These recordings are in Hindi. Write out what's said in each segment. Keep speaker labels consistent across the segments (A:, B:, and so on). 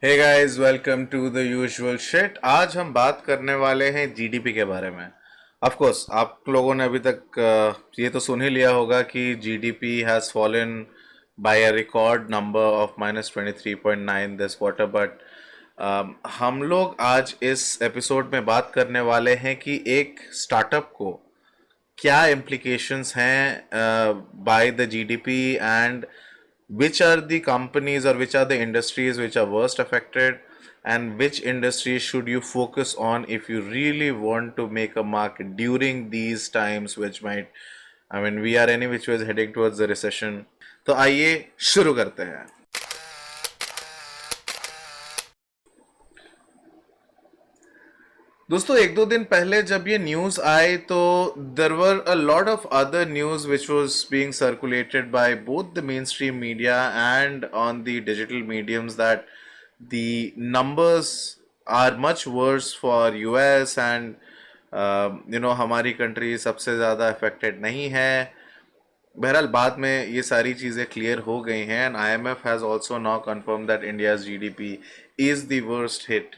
A: Hey guys, welcome to the usual shit. आज हम बात करने वाले हैं जीडीपी के बारे में। ऑफ कोर्स आप लोगों ने अभी तक ये तो सुन ही लिया होगा कि GDP has fallen bye a record number of -23.9 this quarter. But हम लोग आज इस एपिसोड में बात करने वाले हैं कि एक स्टार्टअप को क्या implications हैं by the GDP, and which are the companies or which are the industries which are worst affected, and which industries should you focus on if you really want to make a mark during these times which might, I mean, we are any which ways heading towards the recession. तो आइए शुरू करते हैं। दोस्तों, एक दो दिन पहले जब ये न्यूज़ आई तो there were a lot of other news which was being circulated by both the main stream media and on the digital mediums that the numbers are much worse for US and हमारी कंट्री सबसे ज़्यादा अफेक्टेड नहीं है। बहरहाल बाद में ये सारी चीज़ें क्लियर हो गई हैं and IMF has also now confirm that India's GDP is the worst hit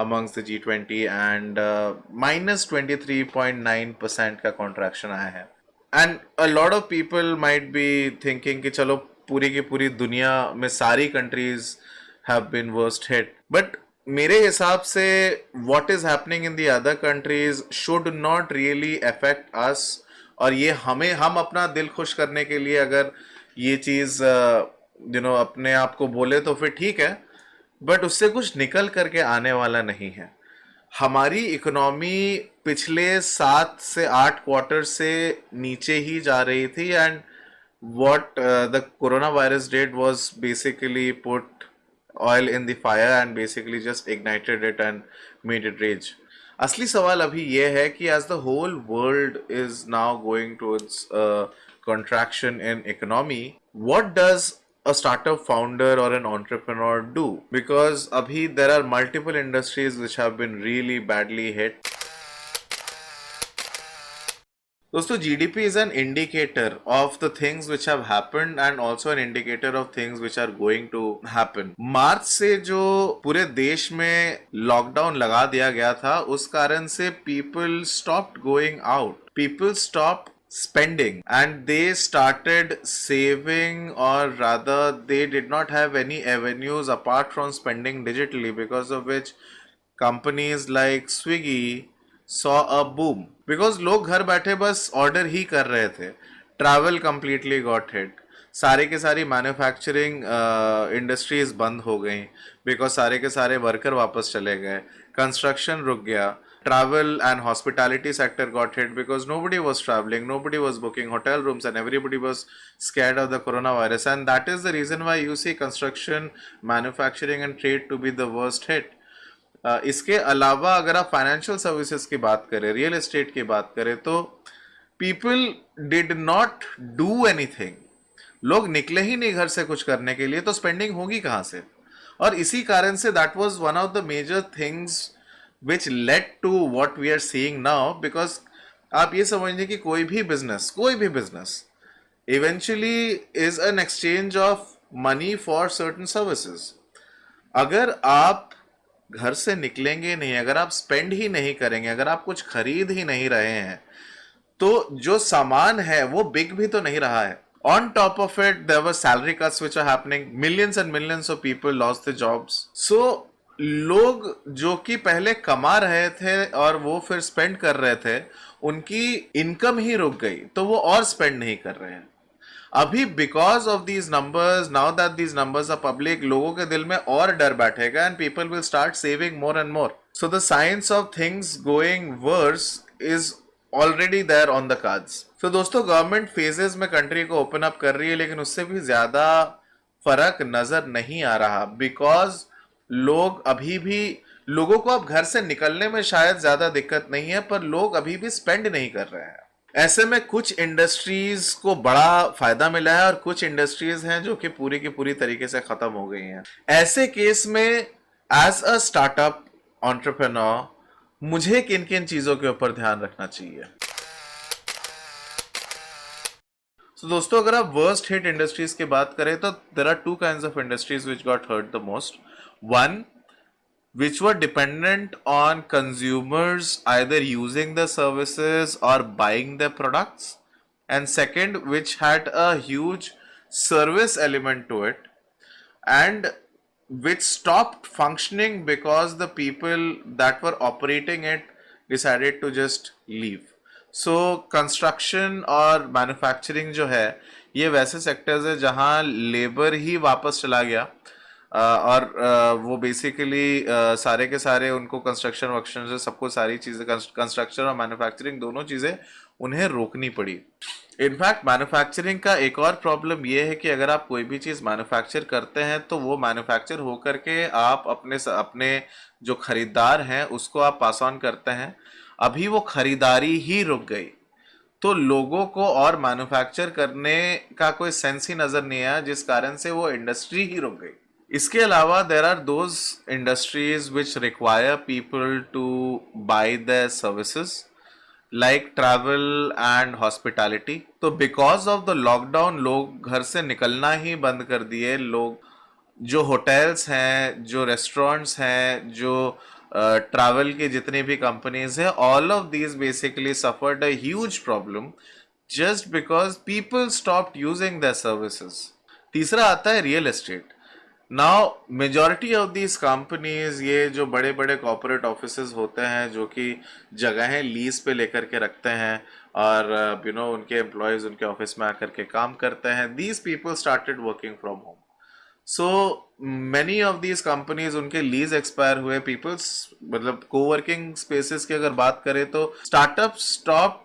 A: amongst the G20 and -23.9% का कॉन्ट्रैक्शन आया है। And a lot of people might be thinking कि चलो पूरी की पूरी दुनिया में सारी countries have been worst hit, but मेरे हिसाब से what is happening in the other countries should not really affect us. और ये हम अपना दिल खुश करने के लिए अगर ये चीज़ अपने आप को बोले तो फिर ठीक है, बट उससे कुछ निकल करके आने वाला नहीं है। हमारी इकोनॉमी पिछले 7 से 8 क्वार्टर से नीचे ही जा रही थी and what the corona virus did was basically put oil in the fire and basically just ignited it and made it rage. असली सवाल अभी ये है कि as the whole world is now going towards contraction in economy, what does a startup founder or an entrepreneur do? Because abhi there are multiple industries which have been really badly hit. दोस्तों, GDP is an indicator of the things which have happened and also an indicator of things which are going to happen. मार्च से जो पूरे देश में लॉकडाउन लगा दिया गया था उस कारण से people stopped going out. People stopped spending and they started saving, or rather they did not have any avenues apart from spending digitally, because of which companies like Swiggy saw a boom. Because लोग घर बैठे बस ऑर्डर ही कर रहे थे। Travel completely got hit. सारे के सारी मैन्युफैक्चरिंग इंडस्ट्रीज बंद हो गई बिकॉज सारे के सारे वर्कर वापस चले गए। कंस्ट्रक्शन रुक गया। Travel and hospitality sector got hit because nobody was traveling, nobody was booking hotel rooms, and everybody was scared of the coronavirus. And that is the reason why you see construction, manufacturing, and trade to be the worst hit. इसके अलावा अगर आप फाइनेंशियल सर्विसेज की बात करें, रियल एस्टेट की बात करें, तो people did not do anything. लोग निकले ही नहीं घर से कुछ करने के लिए, तो स्पेंडिंग होगी कहाँ से? और इसी कारण से that was one of the major things which led to what we are seeing now. Because आप ये समझिए कि कोई भी business eventually is an exchange of money for certain services. अगर आप घर से निकलेंगे नहीं, अगर आप स्पेंड ही नहीं करेंगे, अगर आप कुछ खरीद ही नहीं रहे हैं, तो जो सामान है वो बिक भी तो नहीं रहा है। On top of it, there were salary cuts which are happening. Millions and millions of people lost their jobs. So लोग जो कि पहले कमा रहे थे और वो फिर स्पेंड कर रहे थे, उनकी इनकम ही रुक गई, तो वो और स्पेंड नहीं कर रहे हैं। अभी because of these numbers, now that these numbers are public, लोगों के दिल में और डर बैठेगा and people will start saving more and more. So the science of things going worse is already there on the cards. तो दोस्तों, गवर्नमेंट फेजेस में कंट्री को ओपन अप कर रही है, लेकिन उससे भी ज्यादा फर्क नजर नहीं आ रहा। बिकॉज लोगों को अब घर से निकलने में शायद ज्यादा दिक्कत नहीं है, पर लोग अभी भी स्पेंड नहीं कर रहे हैं। ऐसे में कुछ इंडस्ट्रीज को बड़ा फायदा मिला है और कुछ इंडस्ट्रीज हैं जो कि पूरी की पूरी तरीके से खत्म हो गई हैं। ऐसे केस में एज अ स्टार्टअप एंटरप्रेन्योर मुझे किन किन चीजों के ऊपर ध्यान रखना चाहिए? So दोस्तों अगर आप वर्स्ट हिट इंडस्ट्रीज की बात करें तो there are two kinds of industries which got hurt the most. One, which were dependent on consumers either using the services or buying the products, and second, which had a huge service element to it, and which stopped functioning because the people that were operating it decided to just leave. So construction और manufacturing जो है ये वैसे sectors है जहाँ labor ही वापस चला गया. और वो बेसिकली सारे के सारे उनको कंस्ट्रक्शन वक्शन से सबको सारी चीज़ें कंस्ट्रक्शन और मैन्युफैक्चरिंग दोनों चीज़ें उन्हें रोकनी पड़ी. इनफैक्ट मैन्युफैक्चरिंग का एक और प्रॉब्लम ये है कि अगर आप कोई भी चीज़ मैन्युफैक्चर करते हैं तो वो मैन्युफैक्चर होकर के आप अपने जो खरीदार हैं उसको आप पास ऑन करते हैं. अभी वो खरीदारी ही रुक गई तो लोगों को और मैन्युफैक्चर करने का कोई सेंस ही नज़र नहीं आया, जिस कारण से वो इंडस्ट्री ही रुक गई. इसके अलावा there are those industries which require people to buy the services like travel and hospitality. तो बिकॉज ऑफ द लॉकडाउन लोग घर से निकलना ही बंद कर दिए. लोग जो होटल्स हैं, जो रेस्टोरेंट्स हैं, जो ट्रैवल की जितनी भी कंपनीज हैं, all of these basically suffered a huge problem just because people stopped using the services. तीसरा आता है real estate. Now majority of these companies, ये जो बड़े बड़े कॉर्पोरेट ऑफिसेज होते हैं जो कि जगहें लीज पे लेकर के रखते हैं और उनके एम्प्लॉयज उनके ऑफिस में आकर के काम करते हैं, these people started working from home. So many of these companies उनके लीज एक्सपायर हुए. पीपल्स मतलब कोवर्किंग स्पेसेस की अगर बात करें तो startup stop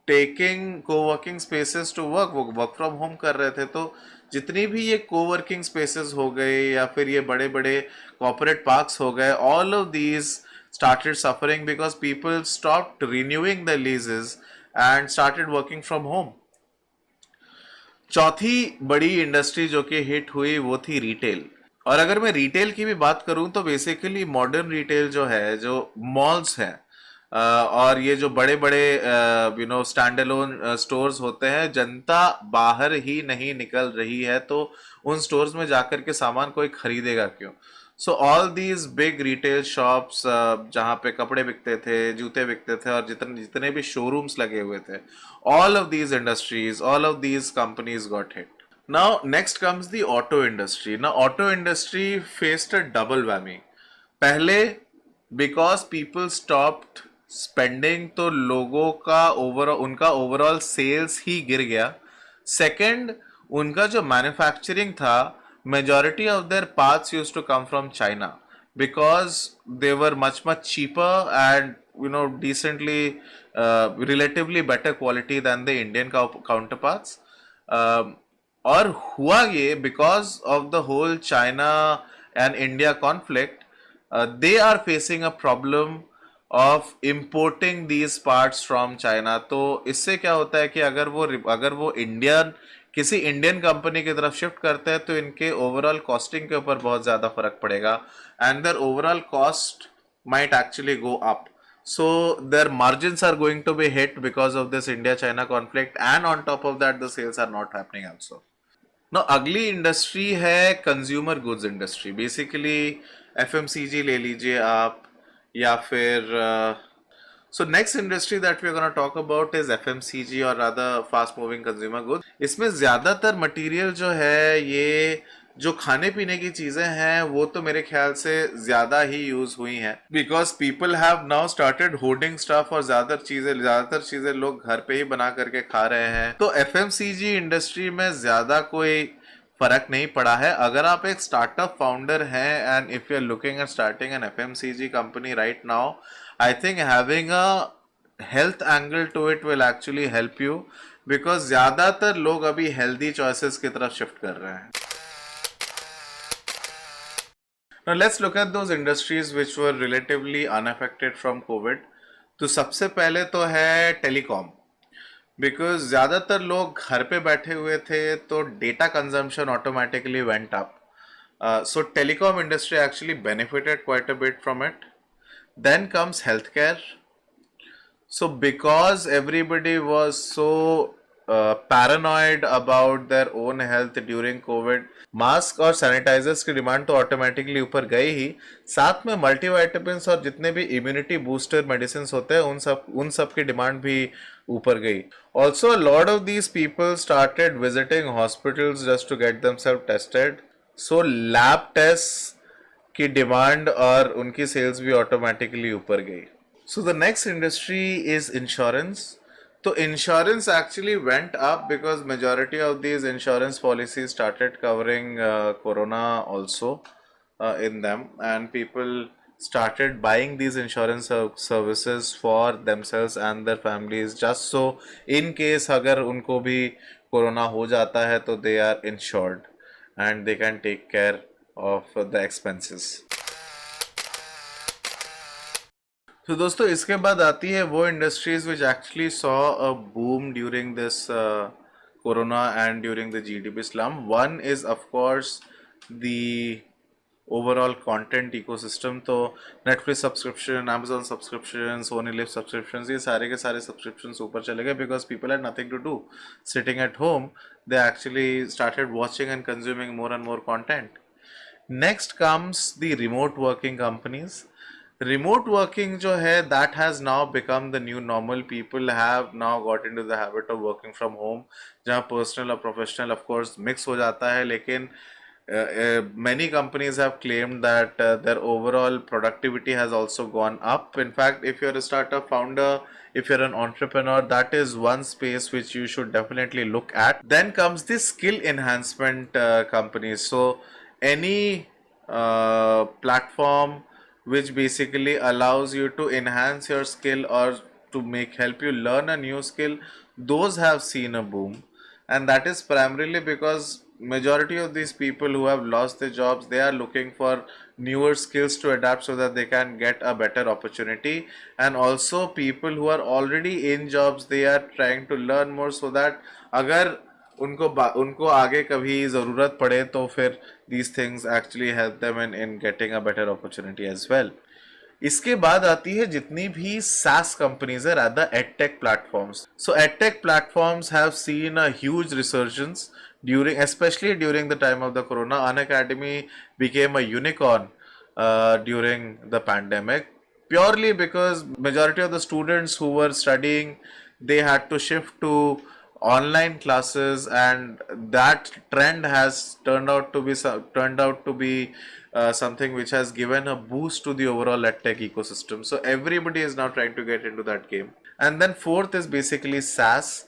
A: taking coworking spaces to work, वो वर्क फ्रॉम होम कर रहे थे. तो जितनी भी ये कोवर्किंग स्पेसेस हो गए या फिर ये बड़े बड़े कॉर्पोरेट पार्क्स हो गए, all of these started suffering because people stopped renewing the लीजेस and started working from home. चौथी बड़ी इंडस्ट्री जो कि हिट हुई वो थी रिटेल. और अगर मैं रिटेल की भी बात करूं तो बेसिकली मॉडर्न रिटेल जो है, जो मॉल्स हैं और ये जो बड़े बड़े स्टैंड अलोन स्टोर्स होते हैं, जनता बाहर ही नहीं निकल रही है तो उन स्टोर्स में जाकर के सामान कोई खरीदेगा क्यों. So all these big retail shops जहाँ पे कपड़े बिकते थे, जूते बिकते थे और जितने जितने भी शोरूम्स लगे हुए थे, all of these industries, all of these companies got hit. Now, next comes the auto industry. Now, auto industry faced a double whammy. पहले because people stopped spending तो लोगों का उनका ओवरऑल सेल्स ही गिर गया. सेकंड, उनका जो मैन्युफैक्चरिंग था, majority of their parts used to come from China because they were much cheaper and decently relatively better quality than the Indian counterparts. और हुआ ये because of the whole China and India conflict, they are facing a problem of importing these parts from China. तो इससे क्या होता है कि अगर वो किसी इंडियन कंपनी की तरफ शिफ्ट करते हैं तो इनके ओवरऑल कॉस्टिंग के ऊपर बहुत ज़्यादा फर्क पड़ेगा and their overall cost might actually go up. So their margins are going to be hit because of this India-China conflict, and on top of that, the sales are not happening also. Now, अगली इंडस्ट्री है consumer goods industry. Basically FMCG ले लीजिए आप या फिर so next industry that we're going to talk about is FMCG or rather fast moving consumer goods. इसमें ज़्यादातर मटेरियल जो है, ये जो खाने पीने की चीज़ें हैं वो तो मेरे ख्याल से ज़्यादा ही यूज़ हुई हैं because people have now started hoarding stuff और ज़्यादातर चीज़ें लोग घर पे ही बना करके खा रहे हैं. तो FMCG इंडस्ट्री में ज़्यादा कोई फर्क नहीं पड़ा है. अगर आप एक स्टार्टअप फाउंडर हैं and if you are looking at starting an FMCG company right now, I think having a health angle to it will actually help you because ज़्यादातर लोग अभी healthy choices की तरफ shift कर रहे हैं. Now let's look at those industries which were relatively unaffected from COVID. तो सबसे पहले तो है टेलीकॉम. बिकॉज ज़्यादातर लोग घर पे बैठे हुए थे तो data consumption automatically went up. So telecom industry actually benefited quite a bit from it. Then comes healthcare. So because everybody was so paranoid about their own health during COVID. Mask और सैनिटाइजर्स की डिमांड तो ऑटोमेटिकली ऊपर गई ही, साथ में मल्टीवाइटामिन्स और जितने भी इम्यूनिटी बूस्टर मेडिसिन होते हैं उन सब की डिमांड भी ऊपर गई. Also lot of these people started visiting hospitals just to get themselves tested. So lab test की डिमांड और उनकी सेल्स भी ऑटोमेटिकली ऊपर गई. So the next industry is insurance. So insurance actually went up because majority of these insurance policies started covering corona also in them, and people started buying these insurance services for themselves and their families, just so in case अगर उनको भी कोरोना हो जाता है तो they are insured and they can take care of the expenses. तो दोस्तों इसके बाद आती है वो industries which actually saw a boom during this corona and during the GDP slump. One is of course the overall content ecosystem. तो Netflix subscription, Amazon subscription, Sony LIV subscription, ये सारे के सारे सब्सक्रिप्शन ऊपर चले गए because people had nothing to do sitting at home. They actually started watching and consuming more and more content. Next comes the remote working companies. Remote working जो है that has now become the new normal. People have now got into the habit of working from home, जहाँ personal और professional of course mix हो जाता है, लेकिन many companies have claimed that their overall productivity has also gone up. In fact, if you're a startup founder, if you're an entrepreneur, that is one space which you should definitely look at. Then comes the skill enhancement companies. So any platform which basically allows you to enhance your skill or to help you learn a new skill, those have seen a boom. And that is primarily because majority of these people who have lost their jobs, they are looking for newer skills to adapt so that they can get a better opportunity. And also people who are already in jobs, they are trying to learn more so that अगर उनको आगे कभी ज़रूरत पड़े तो फिर these things actually help them in getting a better opportunity as well. इसके बाद आती है जितनी भी SaaS companies है, rather edtech platforms. So edtech platforms have seen a huge resurgence especially during the time of the corona. Unacademy became a unicorn during the pandemic, purely because majority of the students who were studying, they had to shift to online classes, and that trend has turned out to be something which has given a boost to the overall edtech ecosystem. So everybody is now trying to get into that game. And then fourth is basically SaaS.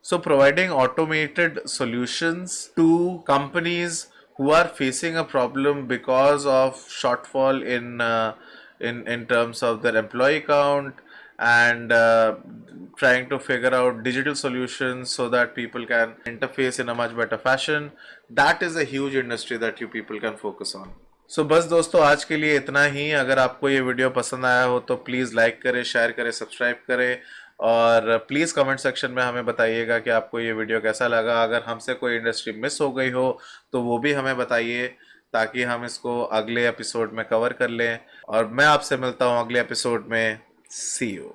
A: So providing automated solutions to companies who are facing a problem because of shortfall in terms of their employee count, and trying to figure out digital solutions so that people can interface in a much better fashion. That is a huge industry that you people can focus on. So बस दोस्तों आज के लिए इतना ही. अगर आपको ये वीडियो पसंद आया हो तो प्लीज़ लाइक करें, शेयर करें, सब्सक्राइब करें, और प्लीज़ कमेंट सेक्शन में हमें बताइएगा कि आपको ये वीडियो कैसा लगा. अगर हमसे कोई इंडस्ट्री मिस हो गई हो तो वो भी हमें बताइए, ताकि हम इसको अगले एपिसोड में कवर कर लें. और मैं आपसे मिलता हूँ अगले एपिसोड में. सी यू.